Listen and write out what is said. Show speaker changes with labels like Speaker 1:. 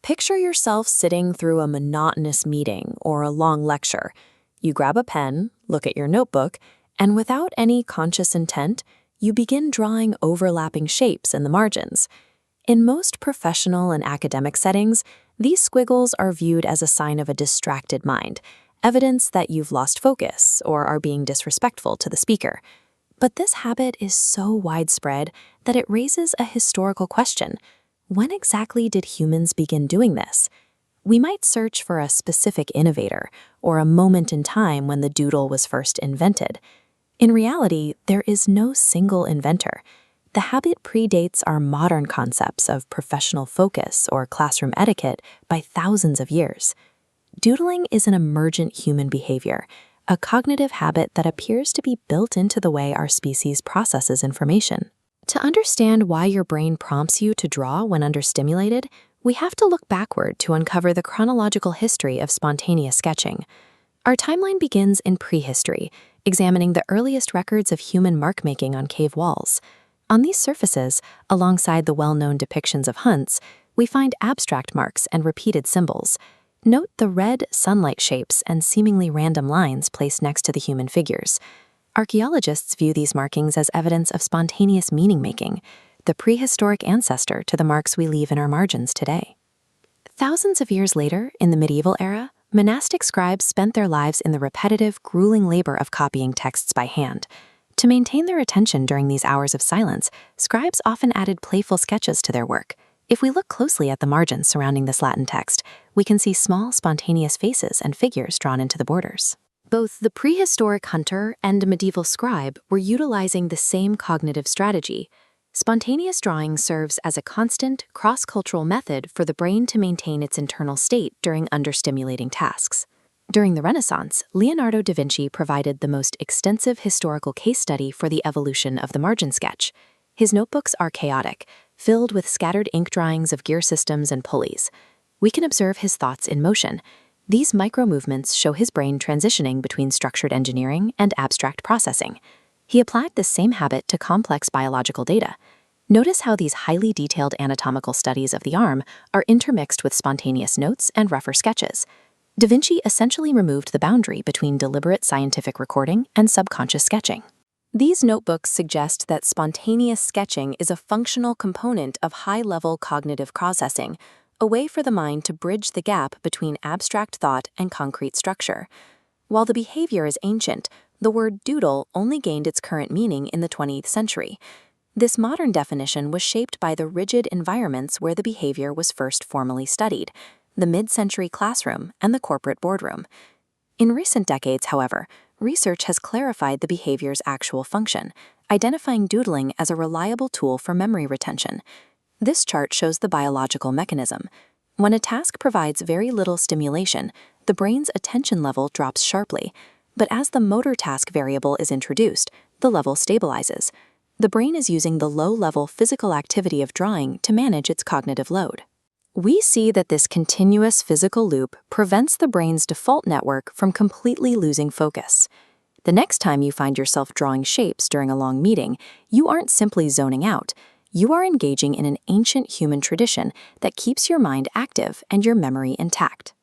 Speaker 1: Picture yourself sitting through a monotonous meeting or a long lecture. You grab a pen, look at your notebook, and without any conscious intent, you begin drawing overlapping shapes in the margins. In most professional and academic settings, these squiggles are viewed as a sign of a distracted mind, evidence that you've lost focus or are being disrespectful to the speaker. But this habit is so widespread that it raises a historical question. When exactly did humans begin doing this? We might search for a specific innovator or a moment in time when the doodle was first invented. In reality, there is no single inventor. The habit predates our modern concepts of professional focus or classroom etiquette by thousands of years. Doodling is an emergent human behavior, a cognitive habit that appears to be built into the way our species processes information. To understand why your brain prompts you to draw when understimulated, we have to look backward to uncover the chronological history of spontaneous sketching. Our timeline begins in prehistory, examining the earliest records of human mark-making on cave walls. On these surfaces, alongside the well-known depictions of hunts, we find abstract marks and repeated symbols. Note the red sunlight shapes and seemingly random lines placed next to the human figures. Archaeologists view these markings as evidence of spontaneous meaning-making, the prehistoric ancestor to the marks we leave in our margins today. Thousands of years later, in the medieval era, monastic scribes spent their lives in the repetitive, grueling labor of copying texts by hand. To maintain their attention during these hours of silence, scribes often added playful sketches to their work. If we look closely at the margins surrounding this Latin text, we can see small, spontaneous faces and figures drawn into the borders. Both the prehistoric hunter and medieval scribe were utilizing the same cognitive strategy. Spontaneous drawing serves as a constant, cross-cultural method for the brain to maintain its internal state during understimulating tasks. During the Renaissance, Leonardo da Vinci provided the most extensive historical case study for the evolution of the margin sketch. His notebooks are chaotic, filled with scattered ink drawings of gear systems and pulleys. We can observe his thoughts in motion. These micro-movements show his brain transitioning between structured engineering and abstract processing. He applied this same habit to complex biological data. Notice how these highly detailed anatomical studies of the arm are intermixed with spontaneous notes and rougher sketches. Da Vinci essentially removed the boundary between deliberate scientific recording and subconscious sketching. These notebooks suggest that spontaneous sketching is a functional component of high-level cognitive processing, a way for the mind to bridge the gap between abstract thought and concrete structure. While the behavior is ancient, the word doodle only gained its current meaning in the 20th century. This modern definition was shaped by the rigid environments where the behavior was first formally studied, the mid-century classroom and the corporate boardroom. In recent decades, however, research has clarified the behavior's actual function, identifying doodling as a reliable tool for memory retention. This chart shows the biological mechanism. When a task provides very little stimulation, the brain's attention level drops sharply. But as the motor task variable is introduced, the level stabilizes. The brain is using the low-level physical activity of drawing to manage its cognitive load. We see that this continuous physical loop prevents the brain's default network from completely losing focus. The next time you find yourself drawing shapes during a long meeting, you aren't simply zoning out. You are engaging in an ancient human tradition that keeps your mind active and your memory intact.